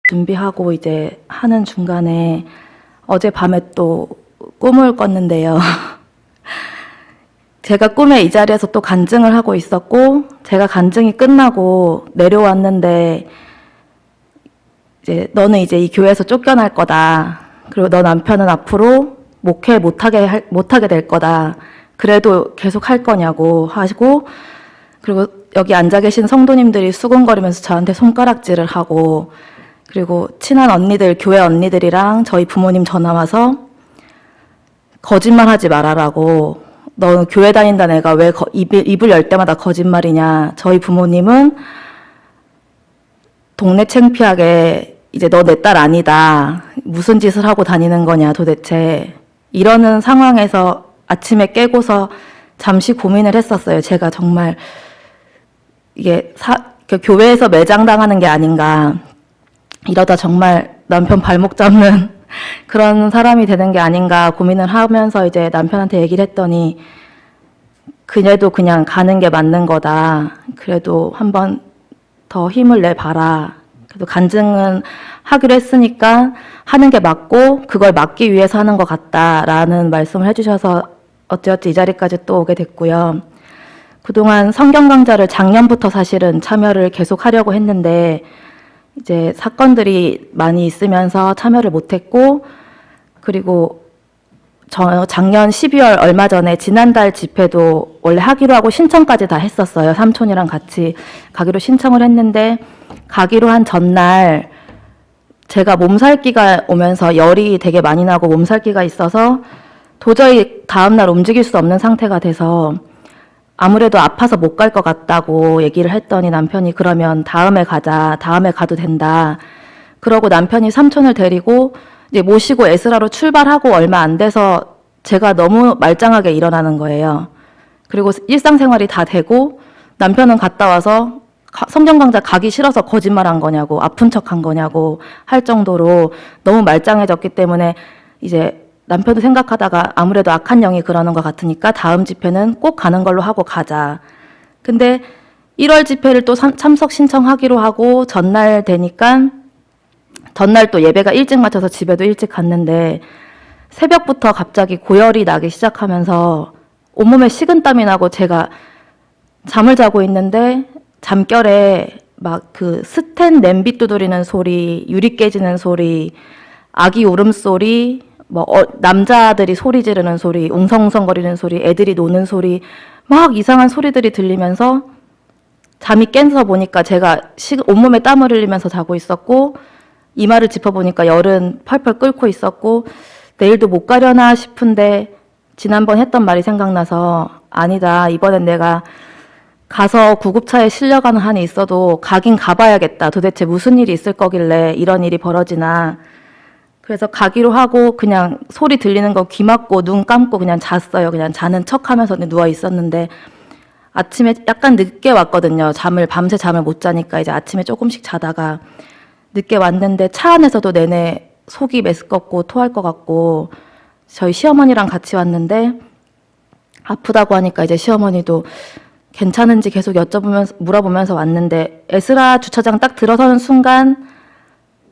준비하고 이제 하는 중간에 어젯밤에 또 꿈을 꿨는데요. 제가 꿈에 이 자리에서 또 간증을 하고 있었고, 제가 간증이 끝나고 내려왔는데, 이제 너는 이제 이 교회에서 쫓겨날 거다. 그리고 너 남편은 앞으로 목회 못하게 될 거다. 그래도 계속 할 거냐고 하시고, 그리고 여기 앉아 계신 성도님들이 수군거리면서 저한테 손가락질을 하고, 그리고 친한 언니들, 교회 언니들이랑 저희 부모님 전화 와서 거짓말 하지 말아라고, 너 교회 다닌다는 애가 왜 입을 열 때마다 거짓말이냐. 저희 부모님은 동네 창피하게 이제 너 내 딸 아니다. 무슨 짓을 하고 다니는 거냐 도대체. 이러는 상황에서 아침에 깨고서 잠시 고민을 했었어요. 제가 정말 이게 교회에서 매장당하는 게 아닌가. 이러다 정말 남편 발목 잡는 그런 사람이 되는 게 아닌가 고민을 하면서 이제 남편한테 얘기를 했더니 그녀도 그냥 가는 게 맞는 거다. 그래도 한번 더 힘을 내봐라. 그래도 간증은 하기로 했으니까 하는 게 맞고 그걸 막기 위해서 하는 것 같다라는 말씀을 해주셔서 어찌어찌 이 자리까지 또 오게 됐고요. 그동안 성경 강좌를 작년부터 사실은 참여를 계속 하려고 했는데 이제 사건들이 많이 있으면서 참여를 못했고, 그리고 작년 12월 얼마 전에 지난달 집회도 원래 하기로 하고 신청까지 다 했었어요. 삼촌이랑 같이 가기로 신청을 했는데 가기로 한 전날 제가 몸살기가 오면서 열이 되게 많이 나고 몸살기가 있어서 도저히 다음날 움직일 수 없는 상태가 돼서 아무래도 아파서 못 갈 것 같다고 얘기를 했더니 남편이 그러면 다음에 가자. 다음에 가도 된다. 그러고 남편이 삼촌을 데리고 이제 모시고 에스라로 출발하고 얼마 안 돼서 제가 너무 말짱하게 일어나는 거예요. 그리고 일상생활이 다 되고 남편은 갔다 와서 성경 강좌 가기 싫어서 거짓말한 거냐고 아픈 척한 거냐고 할 정도로 너무 말짱해졌기 때문에 이제 남편도 생각하다가 아무래도 악한 영이 그러는 것 같으니까 다음 집회는 꼭 가는 걸로 하고 가자. 근데 1월 집회를 또 참석 신청하기로 하고 전날 되니까 전날 또 예배가 일찍 마쳐서 집에도 일찍 갔는데 새벽부터 갑자기 고열이 나기 시작하면서 온몸에 식은땀이 나고 제가 잠을 자고 있는데 잠결에 막 그 스텐 냄비 두드리는 소리, 유리 깨지는 소리, 아기 울음소리, 남자들이 소리 지르는 소리, 웅성웅성거리는 소리, 애들이 노는 소리, 막 이상한 소리들이 들리면서 잠이 깨서 보니까 제가 온몸에 땀을 흘리면서 자고 있었고 이마를 짚어보니까 열은 펄펄 끓고 있었고 내일도 못 가려나 싶은데 지난번 했던 말이 생각나서 아니다. 이번엔 내가 가서 구급차에 실려가는 한이 있어도 가긴 가봐야겠다. 도대체 무슨 일이 있을 거길래 이런 일이 벌어지나. 그래서 가기로 하고 그냥 소리 들리는 거 귀 막고 눈 감고 그냥 잤어요. 그냥 자는 척하면서 누워 있었는데 아침에 약간 늦게 왔거든요. 밤새 잠을 못 자니까 이제 아침에 조금씩 자다가 늦게 왔는데 차 안에서도 내내 속이 메스껍고 토할 것 같고 저희 시어머니랑 같이 왔는데 아프다고 하니까 이제 시어머니도 괜찮은지 계속 물어보면서 왔는데 에스라 주차장 딱 들어서는 순간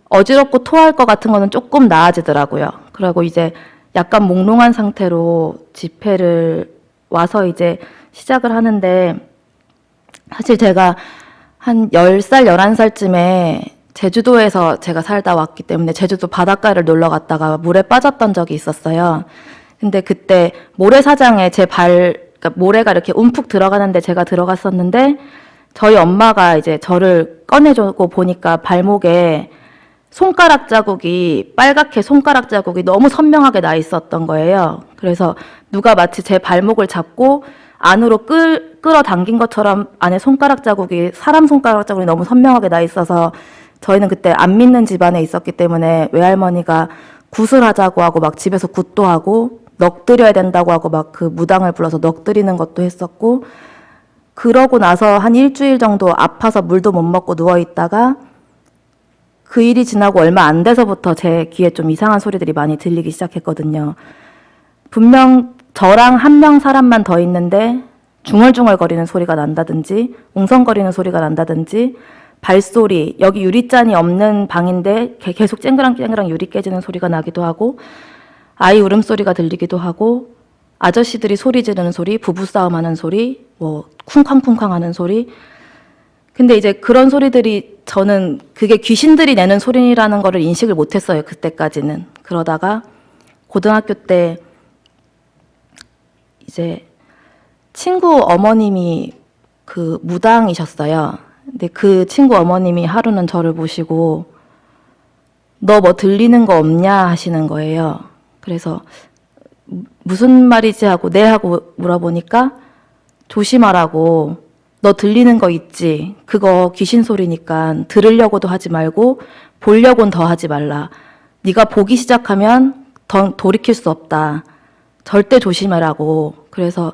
어지럽고 토할 것 같은 거는 조금 나아지더라고요. 그리고 이제 약간 몽롱한 상태로 집회를 와서 이제 시작을 하는데 사실 제가 한 10살, 11살쯤에 제주도에서 제가 살다 왔기 때문에 제주도 바닷가를 놀러 갔다가 물에 빠졌던 적이 있었어요. 근데 그때 모래사장에 그러니까 모래가 이렇게 움푹 들어가는데 제가 들어갔었는데 저희 엄마가 이제 저를 꺼내주고 보니까 발목에 손가락 자국이 빨갛게 손가락 자국이 너무 선명하게 나 있었던 거예요. 그래서 누가 마치 제 발목을 잡고 안으로 끌어당긴 것처럼 안에 손가락 자국이 사람 손가락 자국이 너무 선명하게 나 있어서 저희는 그때 안 믿는 집안에 있었기 때문에 외할머니가 굿을 하자고 하고 막 집에서 굿도 하고 넋드려야 된다고 하고 막 그 무당을 불러서 넋드리는 것도 했었고 그러고 나서 한 일주일 정도 아파서 물도 못 먹고 누워 있다가 그 일이 지나고 얼마 안 돼서부터 제 귀에 좀 이상한 소리들이 많이 들리기 시작했거든요. 분명 저랑 한 명 사람만 더 있는데 중얼중얼거리는 소리가 난다든지 웅성거리는 소리가 난다든지 발소리, 여기 유리잔이 없는 방인데 계속 쨍그랑쨍그랑 유리 깨지는 소리가 나기도 하고, 아이 울음소리가 들리기도 하고, 아저씨들이 소리 지르는 소리, 부부싸움 하는 소리, 뭐 쿵쾅쿵쾅 하는 소리. 근데 이제 그런 소리들이 저는 그게 귀신들이 내는 소리라는 거를 인식을 못했어요. 그때까지는. 그러다가 고등학교 때 이제 친구 어머님이 그 무당이셨어요. 근데 그 친구 어머님이 하루는 저를 보시고 너 뭐 들리는 거 없냐 하시는 거예요. 그래서 무슨 말이지 하고 네 하고 물어보니까 조심하라고, 너 들리는 거 있지? 그거 귀신 소리니까 들으려고도 하지 말고 보려고는 더 하지 말라. 네가 보기 시작하면 더 돌이킬 수 없다. 절대 조심하라고. 그래서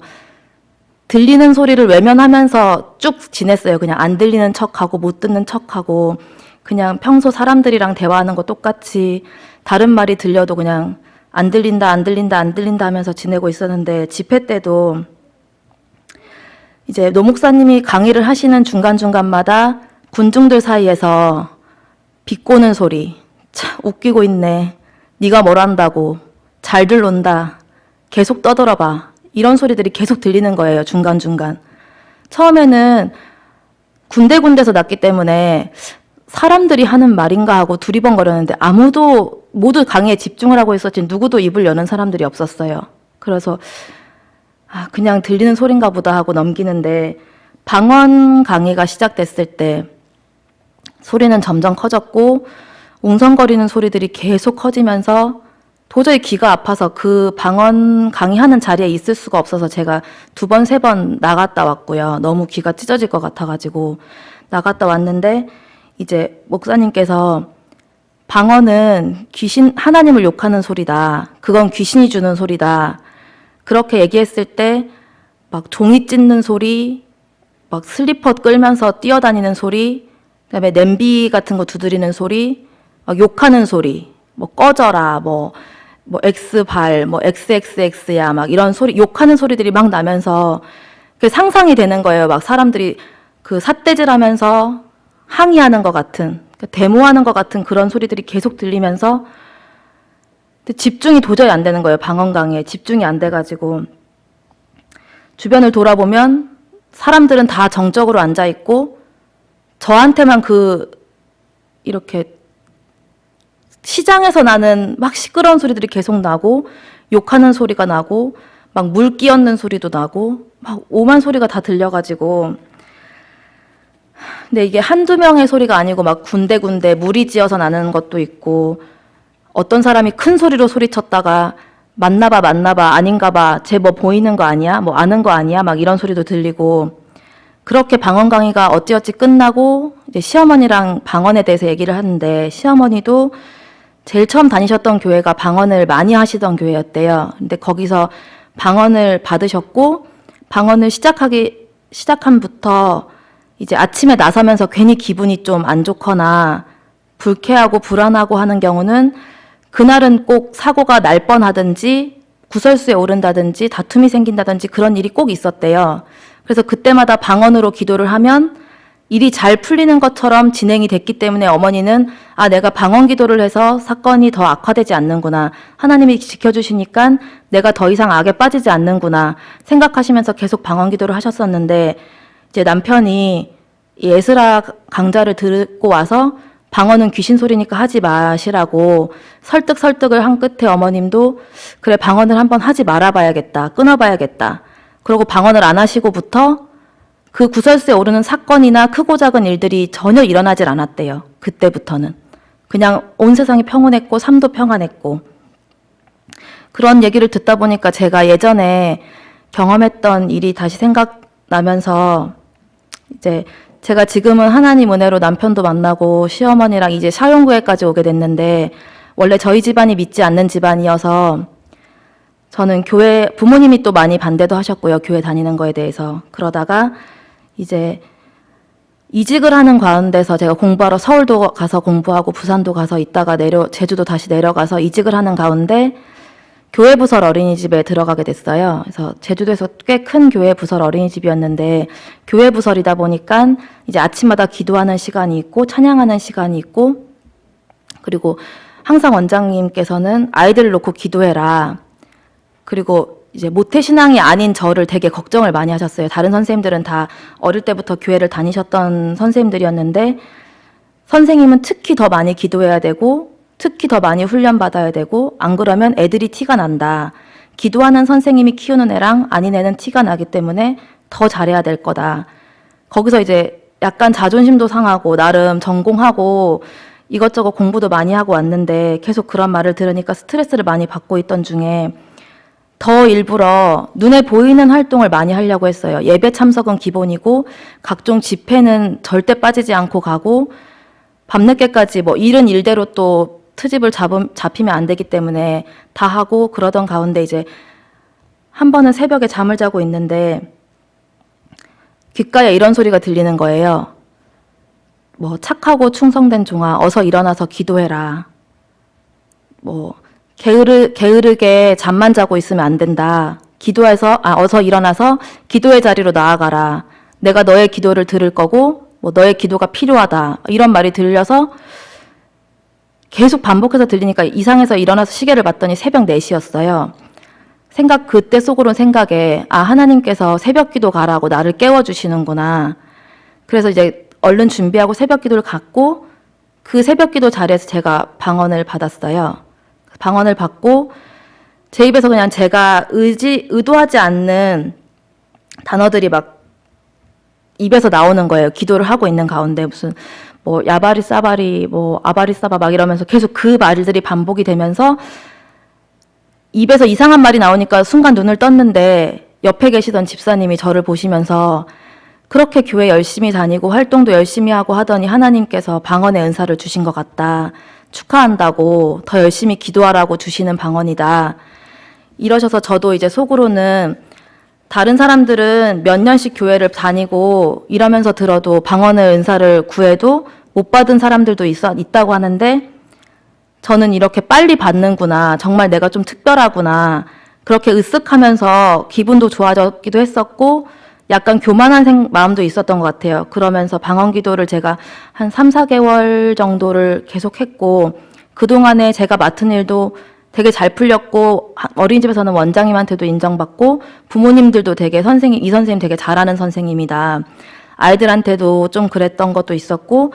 들리는 소리를 외면하면서 쭉 지냈어요. 그냥 안 들리는 척하고 못 듣는 척하고 그냥 평소 사람들이랑 대화하는 거 똑같이 다른 말이 들려도 그냥 안 들린다, 안 들린다, 안 들린다 하면서 지내고 있었는데, 집회 때도 이제 노 목사님이 강의를 하시는 중간중간마다 군중들 사이에서 비꼬는 소리, 참 웃기고 있네, 네가 뭘 안다고, 잘들 논다, 계속 떠들어봐, 이런 소리들이 계속 들리는 거예요. 중간중간. 처음에는 군데군데서 났기 때문에 사람들이 하는 말인가 하고 두리번거렸는데 아무도, 모두 강의에 집중을 하고 있었지 누구도 입을 여는 사람들이 없었어요. 그래서 그냥 들리는 소린가 보다 하고 넘기는데, 방언 강의가 시작됐을 때 소리는 점점 커졌고 웅성거리는 소리들이 계속 커지면서 도저히 귀가 아파서 그 방언 강의하는 자리에 있을 수가 없어서 제가 2번, 3번 나갔다 왔고요. 너무 귀가 찢어질 것 같아가지고 나갔다 왔는데, 이제 목사님께서 방언은 귀신, 하나님을 욕하는 소리다. 그건 귀신이 주는 소리다. 그렇게 얘기했을 때 막 종이 찢는 소리, 막 슬리퍼 끌면서 뛰어다니는 소리, 그다음에 냄비 같은 거 두드리는 소리, 막 욕하는 소리, 뭐 꺼져라, 뭐 X발, 뭐 XXX야, 막 이런 소리, 욕하는 소리들이 막 나면서 그게 상상이 되는 거예요. 막 사람들이 그 삿대질하면서 항의하는 것 같은, 데모하는 것 같은 그런 소리들이 계속 들리면서 집중이 도저히 안 되는 거예요. 방언 강의에 집중이 안 돼가지고 주변을 돌아보면 사람들은 다 정적으로 앉아 있고 저한테만 이렇게 시장에서 나는 막 시끄러운 소리들이 계속 나고, 욕하는 소리가 나고, 막 물 끼얹는 소리도 나고, 막 오만 소리가 다 들려가지고. 근데 이게 한두 명의 소리가 아니고 막 군데군데 무리지어서 나는 것도 있고, 어떤 사람이 큰 소리로 소리쳤다가 맞나봐, 맞나봐, 아닌가봐, 쟤 뭐 보이는 거 아니야? 뭐 아는 거 아니야? 막 이런 소리도 들리고. 그렇게 방언 강의가 어찌어찌 끝나고 이제 시어머니랑 방언에 대해서 얘기를 하는데, 시어머니도 제일 처음 다니셨던 교회가 방언을 많이 하시던 교회였대요. 근데 거기서 방언을 받으셨고, 방언을 시작함부터 이제 아침에 나서면서 괜히 기분이 좀 안 좋거나 불쾌하고 불안하고 하는 경우는 그날은 꼭 사고가 날 뻔하든지 구설수에 오른다든지 다툼이 생긴다든지 그런 일이 꼭 있었대요. 그래서 그때마다 방언으로 기도를 하면 일이 잘 풀리는 것처럼 진행이 됐기 때문에 어머니는 내가 방언 기도를 해서 사건이 더 악화되지 않는구나, 하나님이 지켜주시니까 내가 더 이상 악에 빠지지 않는구나 생각하시면서 계속 방언 기도를 하셨었는데, 이제 남편이 이 에스라 강좌를 듣고 와서 방언은 귀신 소리니까 하지 마시라고 설득을 한 끝에 어머님도 그래, 방언을 한번 하지 말아봐야겠다, 끊어봐야겠다. 그러고 방언을 안 하시고부터 그 구설수에 오르는 사건이나 크고 작은 일들이 전혀 일어나질 않았대요. 그때부터는. 그냥 온 세상이 평온했고 삶도 평안했고. 그런 얘기를 듣다 보니까 제가 예전에 경험했던 일이 다시 생각나면서, 이제 제가 지금은 하나님 은혜로 남편도 만나고 시어머니랑 이제 사용구회까지 오게 됐는데, 원래 저희 집안이 믿지 않는 집안이어서 저는 교회, 부모님이 또 많이 반대도 하셨고요. 교회 다니는 거에 대해서. 그러다가 이제 이직을 하는 가운데서 제가 공부하러 서울도 가서 공부하고 부산도 가서 있다가 제주도 다시 내려가서 이직을 하는 가운데 교회 부설 어린이집에 들어가게 됐어요. 그래서 제주도에서 꽤 큰 교회 부설 어린이집이었는데 교회 부설이다 보니까 이제 아침마다 기도하는 시간이 있고 찬양하는 시간이 있고 그리고 항상 원장님께서는 아이들을 놓고 기도해라. 그리고 이제 모태신앙이 아닌 저를 되게 걱정을 많이 하셨어요. 다른 선생님들은 다 어릴 때부터 교회를 다니셨던 선생님들이었는데 선생님은 특히 더 많이 기도해야 되고 특히 더 많이 훈련받아야 되고 안 그러면 애들이 티가 난다. 기도하는 선생님이 키우는 애랑 아닌 애는 티가 나기 때문에 더 잘해야 될 거다. 거기서 이제 약간 자존심도 상하고 나름 전공하고 이것저것 공부도 많이 하고 왔는데 계속 그런 말을 들으니까 스트레스를 많이 받고 있던 중에 더 일부러 눈에 보이는 활동을 많이 하려고 했어요. 예배 참석은 기본이고 각종 집회는 절대 빠지지 않고 가고 밤늦게까지 뭐 일은 일대로 또 트집을 잡히면 안 되기 때문에 다 하고 그러던 가운데 이제 한 번은 새벽에 잠을 자고 있는데 귓가에 이런 소리가 들리는 거예요. 뭐 착하고 충성된 종아 어서 일어나서 기도해라. 뭐 게으르게 잠만 자고 있으면 안 된다. 어서 일어나서 기도의 자리로 나아가라. 내가 너의 기도를 들을 거고 뭐 너의 기도가 필요하다. 이런 말이 들려서 계속 반복해서 들리니까 이상해서 일어나서 시계를 봤더니 새벽 4시였어요. 그때 속으로는 생각에 하나님께서 새벽 기도 가라고 나를 깨워주시는구나. 그래서 이제 얼른 준비하고 새벽 기도를 갔고 그 새벽 기도 자리에서 제가 방언을 받았어요. 방언을 받고 제 입에서 그냥 제가 의도하지 않는 단어들이 막 입에서 나오는 거예요. 기도를 하고 있는 가운데 무슨 뭐 야바리 싸바리 뭐 아바리 싸바 막 이러면서 계속 그 말들이 반복이 되면서 입에서 이상한 말이 나오니까 순간 눈을 떴는데 옆에 계시던 집사님이 저를 보시면서 그렇게 교회 열심히 다니고 활동도 열심히 하고 하더니 하나님께서 방언의 은사를 주신 것 같다. 축하한다고 더 열심히 기도하라고 주시는 방언이다. 이러셔서 저도 이제 속으로는 다른 사람들은 몇 년씩 교회를 다니고 이러면서 들어도 방언의 은사를 구해도 못 받은 사람들도 있다고 하는데 저는 이렇게 빨리 받는구나. 정말 내가 좀 특별하구나. 그렇게 으쓱하면서 기분도 좋아졌기도 했었고 약간 교만한 마음도 있었던 것 같아요. 그러면서 방언 기도를 제가 한 3, 4개월 정도를 계속 했고 그동안에 제가 맡은 일도 되게 잘 풀렸고 어린이집에서는 원장님한테도 인정받고 부모님들도 되게 이 선생님 되게 잘하는 선생님이다. 아이들한테도 좀 그랬던 것도 있었고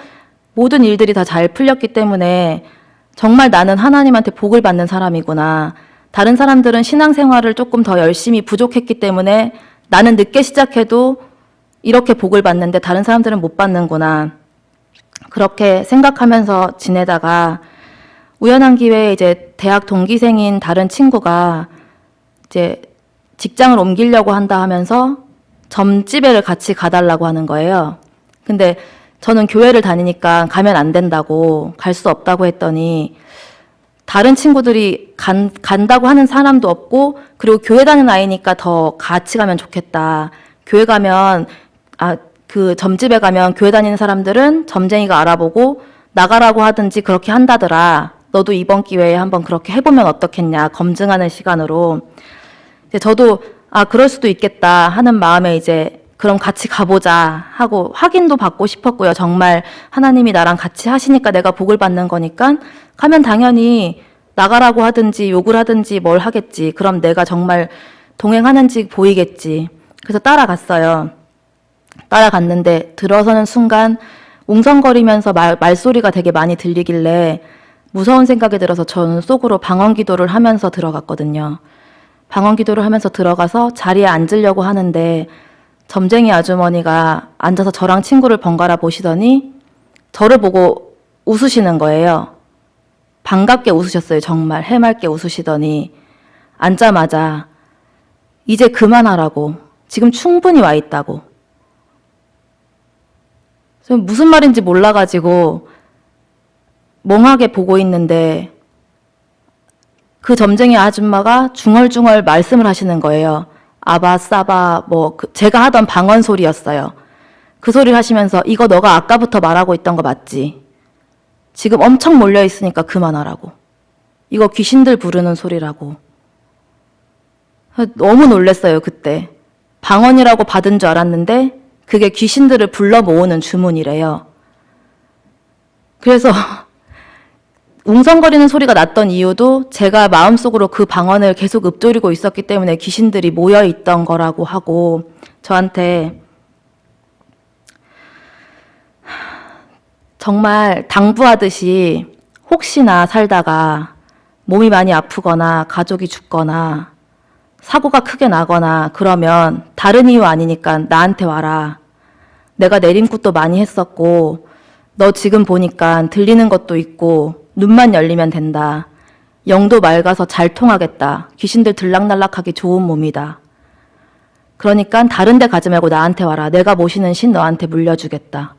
모든 일들이 다 잘 풀렸기 때문에 정말 나는 하나님한테 복을 받는 사람이구나. 다른 사람들은 신앙생활을 조금 더 열심히 부족했기 때문에 나는 늦게 시작해도 이렇게 복을 받는데 다른 사람들은 못 받는구나. 그렇게 생각하면서 지내다가 우연한 기회에 이제 대학 동기생인 다른 친구가 이제 직장을 옮기려고 한다 하면서 점집에를 같이 가달라고 하는 거예요. 근데 저는 교회를 다니니까 가면 안 된다고 갈 수 없다고 했더니 다른 친구들이 간다고 하는 사람도 없고 그리고 교회 다니는 아이니까 더 같이 가면 좋겠다. 교회 가면 그 점집에 가면 교회 다니는 사람들은 점쟁이가 알아보고 나가라고 하든지 그렇게 한다더라. 너도 이번 기회에 한번 그렇게 해보면 어떻겠냐. 검증하는 시간으로. 이제 저도 그럴 수도 있겠다 하는 마음에 이제 그럼 같이 가보자 하고 확인도 받고 싶었고요. 정말 하나님이 나랑 같이 하시니까 내가 복을 받는 거니까 가면 당연히 나가라고 하든지 욕을 하든지 뭘 하겠지. 그럼 내가 정말 동행하는지 보이겠지. 그래서 따라갔어요. 따라갔는데 들어서는 순간 웅성거리면서 말소리가 되게 많이 들리길래 무서운 생각이 들어서 저는 속으로 방언 기도를 하면서 들어갔거든요. 방언 기도를 하면서 들어가서 자리에 앉으려고 하는데 점쟁이 아주머니가 앉아서 저랑 친구를 번갈아 보시더니 저를 보고 웃으시는 거예요. 반갑게 웃으셨어요. 정말 해맑게 웃으시더니 앉자마자 이제 그만하라고. 지금 충분히 와 있다고. 무슨 말인지 몰라가지고 멍하게 보고 있는데 그 점쟁이 아줌마가 중얼중얼 말씀을 하시는 거예요. 아바, 싸바, 제가 하던 방언 소리였어요. 그 소리를 하시면서 이거 너가 아까부터 말하고 있던 거 맞지? 지금 엄청 몰려있으니까 그만하라고. 이거 귀신들 부르는 소리라고. 너무 놀랐어요, 그때. 방언이라고 받은 줄 알았는데 그게 귀신들을 불러 모으는 주문이래요. 그래서 웅성거리는 소리가 났던 이유도 제가 마음속으로 그 방언을 계속 읊조리고 있었기 때문에 귀신들이 모여 있던 거라고 하고 저한테 정말 당부하듯이 혹시나 살다가 몸이 많이 아프거나 가족이 죽거나 사고가 크게 나거나 그러면 다른 이유 아니니까 나한테 와라. 내가 내림굿도 많이 했었고 너 지금 보니까 들리는 것도 있고 눈만 열리면 된다. 영도 맑아서 잘 통하겠다. 귀신들 들락날락하기 좋은 몸이다. 그러니까 다른 데 가지 말고 나한테 와라. 내가 모시는 신 너한테 물려주겠다.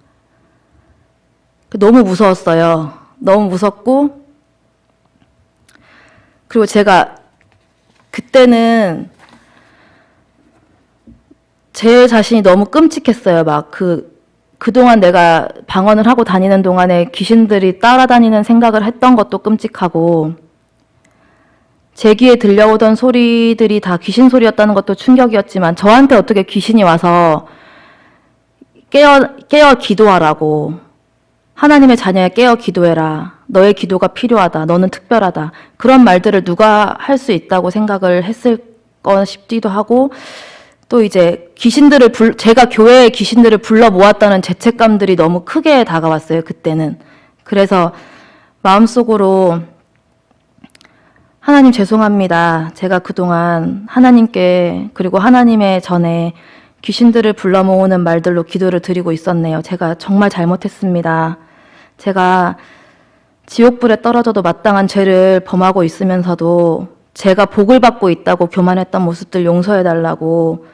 너무 무서웠어요. 너무 무섭고 그리고 제가 그때는 제 자신이 너무 끔찍했어요. 막 그동안 내가 방언을 하고 다니는 동안에 귀신들이 따라다니는 생각을 했던 것도 끔찍하고 제 귀에 들려오던 소리들이 다 귀신 소리였다는 것도 충격이었지만 저한테 어떻게 귀신이 와서 깨어 기도하라고 하나님의 자녀에 깨어 기도해라. 너의 기도가 필요하다. 너는 특별하다. 그런 말들을 누가 할 수 있다고 생각을 했을 거 싶기도 하고 또 이제 제가 교회에 귀신들을 불러 모았다는 죄책감들이 너무 크게 다가왔어요. 그때는. 그래서 마음속으로 하나님 죄송합니다. 제가 그동안 하나님께 그리고 하나님의 전에 귀신들을 불러 모으는 말들로 기도를 드리고 있었네요. 제가 정말 잘못했습니다. 제가 지옥불에 떨어져도 마땅한 죄를 범하고 있으면서도 제가 복을 받고 있다고 교만했던 모습들 용서해달라고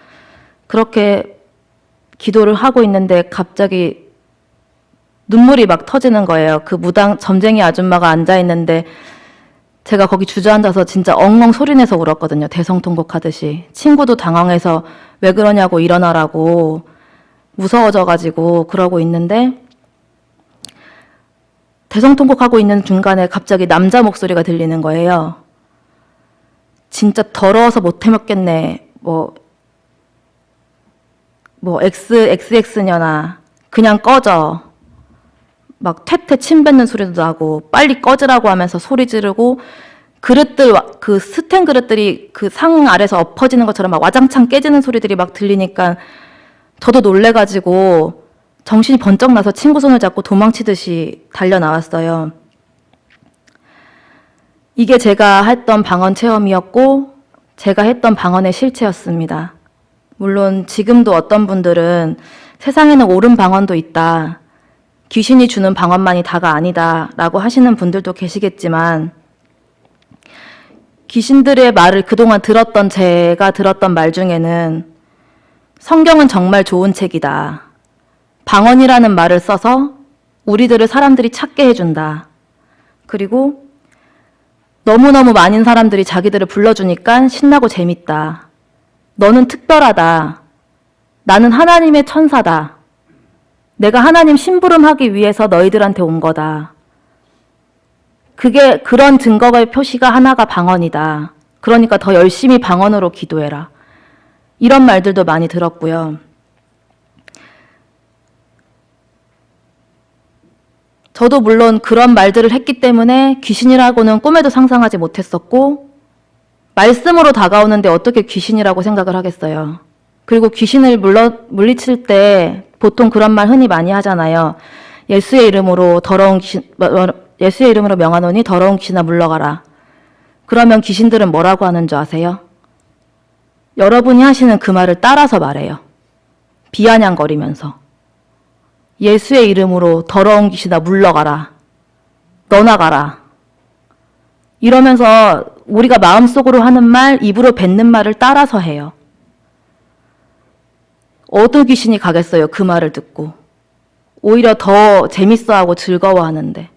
그렇게 기도를 하고 있는데 갑자기 눈물이 막 터지는 거예요. 그 점쟁이 아줌마가 앉아있는데 제가 거기 주저앉아서 진짜 엉엉 소리내서 울었거든요. 대성통곡하듯이. 친구도 당황해서 왜 그러냐고 일어나라고 무서워져가지고 그러고 있는데 대성통곡하고 있는 중간에 갑자기 남자 목소리가 들리는 거예요. 진짜 더러워서 못 해먹겠네. XX년아 그냥 꺼져. 막 퇴퇴 침 뱉는 소리도 나고 빨리 꺼지라고 하면서 소리 지르고 그릇들 그 스텐 그릇들이 그 상 아래서 엎어지는 것처럼 막 와장창 깨지는 소리들이 막 들리니까 저도 놀래가지고 정신이 번쩍 나서 친구 손을 잡고 도망치듯이 달려 나왔어요. 이게 제가 했던 방언 체험이었고 제가 했던 방언의 실체였습니다. 물론 지금도 어떤 분들은 세상에는 옳은 방언도 있다. 귀신이 주는 방언만이 다가 아니다 라고 하시는 분들도 계시겠지만 귀신들의 말을 그동안 제가 들었던 말 중에는 성경은 정말 좋은 책이다. 방언이라는 말을 써서 우리들을 사람들이 찾게 해준다. 그리고 너무너무 많은 사람들이 자기들을 불러주니까 신나고 재밌다. 너는 특별하다. 나는 하나님의 천사다. 내가 하나님 심부름하기 위해서 너희들한테 온 거다. 그런 증거의 표시가 하나가 방언이다. 그러니까 더 열심히 방언으로 기도해라. 이런 말들도 많이 들었고요. 저도 물론 그런 말들을 했기 때문에 귀신이라고는 꿈에도 상상하지 못했었고 말씀으로 다가오는데 어떻게 귀신이라고 생각을 하겠어요. 그리고 귀신을 물리칠 때 보통 그런 말 흔히 많이 하잖아요. 예수의 이름으로 명하노니 더러운 귀신아 물러가라. 그러면 귀신들은 뭐라고 하는 줄 아세요? 여러분이 하시는 그 말을 따라서 말해요. 비아냥거리면서. 예수의 이름으로 더러운 귀신아 물러가라. 떠나가라. 이러면서 우리가 마음속으로 하는 말, 입으로 뱉는 말을 따라서 해요. 어느 귀신이 가겠어요, 그 말을 듣고. 오히려 더 재밌어하고 즐거워하는데.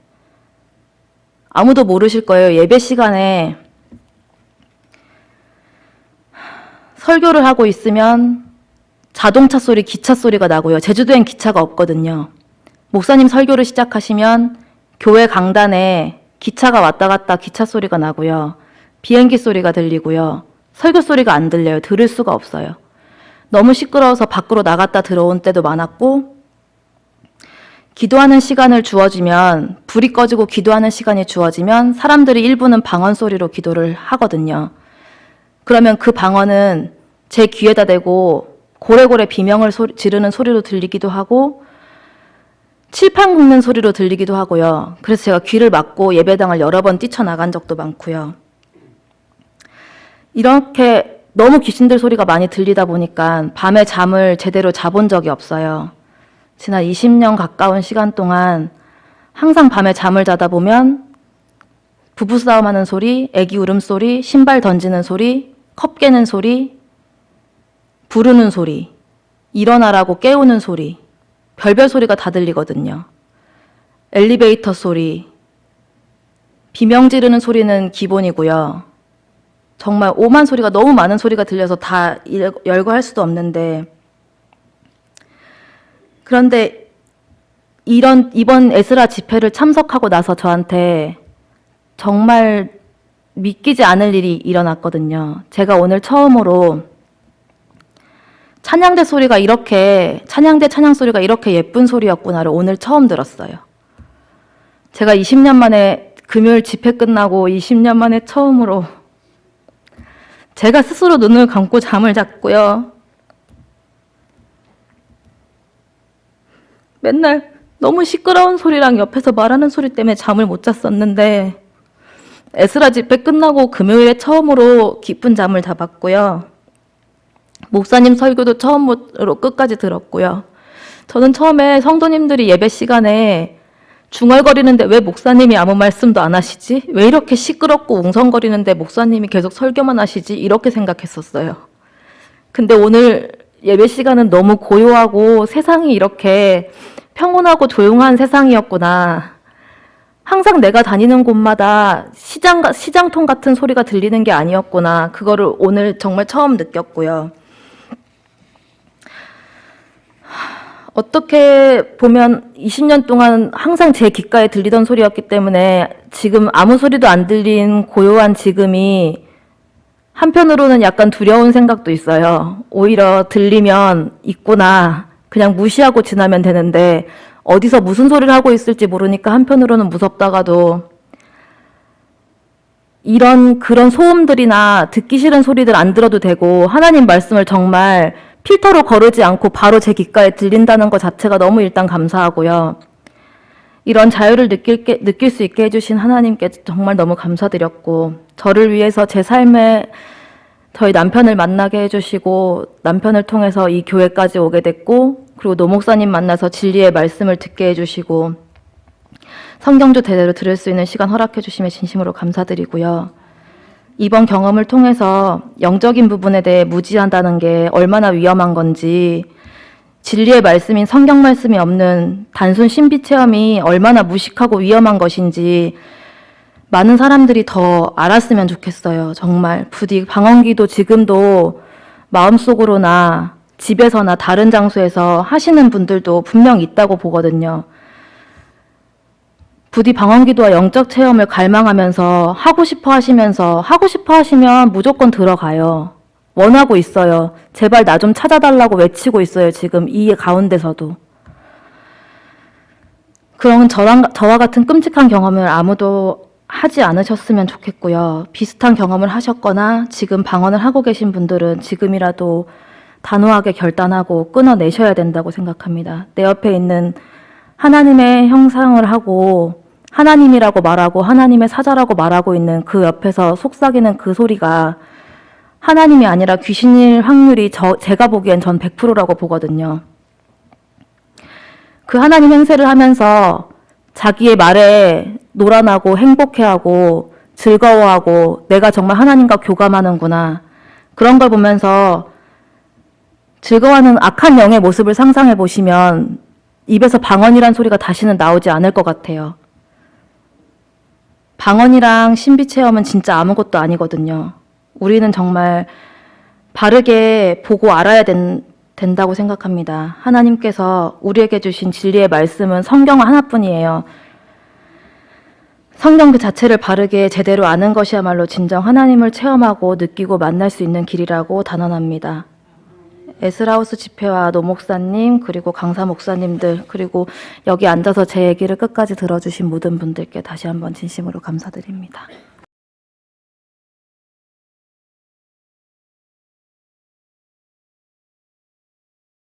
아무도 모르실 거예요. 예배 시간에 설교를 하고 있으면 자동차 소리, 기차 소리가 나고요. 제주도엔 기차가 없거든요. 목사님 설교를 시작하시면 교회 강단에 기차가 왔다 갔다 기차 소리가 나고요. 비행기 소리가 들리고요. 설교 소리가 안 들려요. 들을 수가 없어요. 너무 시끄러워서 밖으로 나갔다 들어온 때도 많았고, 기도하는 시간을 주어지면, 불이 꺼지고 기도하는 시간이 주어지면 사람들이 일부는 방언 소리로 기도를 하거든요. 그러면 그 방언은 제 귀에다 대고 고래고래 비명을 지르는 소리로 들리기도 하고 칠판 굽는 소리로 들리기도 하고요. 그래서 제가 귀를 막고 예배당을 여러 번 뛰쳐나간 적도 많고요. 이렇게 너무 귀신들 소리가 많이 들리다 보니까 밤에 잠을 제대로 자본 적이 없어요. 지난 20년 가까운 시간 동안 항상 밤에 잠을 자다 보면 부부싸움하는 소리, 애기 울음소리, 신발 던지는 소리, 컵 깨는 소리, 부르는 소리, 일어나라고 깨우는 소리, 별별 소리가 다 들리거든요. 엘리베이터 소리, 비명 지르는 소리는 기본이고요. 정말 오만 소리가 너무 많은 소리가 들려서 다 열거할 수도 없는데, 그런데 이번 에스라 집회를 참석하고 나서 저한테 정말 믿기지 않을 일이 일어났거든요. 제가 오늘 처음으로 찬양 소리가 이렇게 예쁜 소리였구나를 오늘 처음 들었어요. 제가 20년 만에 금요일 집회 끝나고 20년 만에 처음으로 제가 스스로 눈을 감고 잠을 잤고요. 맨날 너무 시끄러운 소리랑 옆에서 말하는 소리 때문에 잠을 못 잤었는데 에스라 집회 끝나고 금요일에 처음으로 깊은 잠을 잡았고요. 목사님 설교도 처음으로 끝까지 들었고요. 저는 처음에 성도님들이 예배 시간에 중얼거리는데 왜 목사님이 아무 말씀도 안 하시지? 왜 이렇게 시끄럽고 웅성거리는데 목사님이 계속 설교만 하시지? 이렇게 생각했었어요. 근데 오늘 예배 시간은 너무 고요하고 세상이 이렇게 평온하고 조용한 세상이었구나. 항상 내가 다니는 곳마다 시장통 같은 소리가 들리는 게 아니었구나. 그거를 오늘 정말 처음 느꼈고요. 어떻게 보면 20년 동안 항상 제 귓가에 들리던 소리였기 때문에 지금 아무 소리도 안 들린 고요한 지금이 한편으로는 약간 두려운 생각도 있어요. 오히려 들리면 있구나. 그냥 무시하고 지나면 되는데 어디서 무슨 소리를 하고 있을지 모르니까 한편으로는 무섭다가도 그런 소음들이나 듣기 싫은 소리들 안 들어도 되고 하나님 말씀을 정말 필터로 거르지 않고 바로 제 귓가에 들린다는 것 자체가 너무 일단 감사하고요. 이런 자유를 느낄 수 있게 해주신 하나님께 정말 너무 감사드렸고, 저를 위해서 제 삶에 저희 남편을 만나게 해주시고, 남편을 통해서 이 교회까지 오게 됐고, 그리고 노 목사님 만나서 진리의 말씀을 듣게 해주시고, 성경도 제대로 들을 수 있는 시간 허락해 주심에 진심으로 감사드리고요. 이번 경험을 통해서 영적인 부분에 대해 무지한다는 게 얼마나 위험한 건지, 진리의 말씀인 성경 말씀이 없는 단순 신비 체험이 얼마나 무식하고 위험한 것인지 많은 사람들이 더 알았으면 좋겠어요. 정말 부디 방언기도 지금도 마음속으로나 집에서나 다른 장소에서 하시는 분들도 분명 있다고 보거든요. 부디 방언기도와 영적 체험을 갈망하면서 하고 싶어 하시면 무조건 들어가요. 원하고 있어요. 제발 나 좀 찾아달라고 외치고 있어요. 지금 이 가운데서도. 그런 저와 같은 끔찍한 경험을 아무도 하지 않으셨으면 좋겠고요. 비슷한 경험을 하셨거나 지금 방언을 하고 계신 분들은 지금이라도 단호하게 결단하고 끊어내셔야 된다고 생각합니다. 내 옆에 있는 하나님의 형상을 하고 하나님이라고 말하고 하나님의 사자라고 말하고 있는 그 옆에서 속삭이는 그 소리가 하나님이 아니라 귀신일 확률이 제가 보기엔 전 100%라고 보거든요. 그 하나님 행세를 하면서 자기의 말에 놀아나고 행복해하고 즐거워하고 내가 정말 하나님과 교감하는구나. 그런 걸 보면서 즐거워하는 악한 영의 모습을 상상해 보시면 입에서 방언이란 소리가 다시는 나오지 않을 것 같아요. 방언이랑 신비체험은 진짜 아무것도 아니거든요. 우리는 정말 바르게 보고 알아야 된다고 생각합니다. 하나님께서 우리에게 주신 진리의 말씀은 성경 하나뿐이에요. 성경 그 자체를 바르게 제대로 아는 것이야말로 진정 하나님을 체험하고 느끼고 만날 수 있는 길이라고 단언합니다. 에스라우스 집회와 노 목사님, 그리고 강사 목사님들, 그리고 여기 앉아서 제 얘기를 끝까지 들어주신 모든 분들께 다시 한번 진심으로 감사드립니다.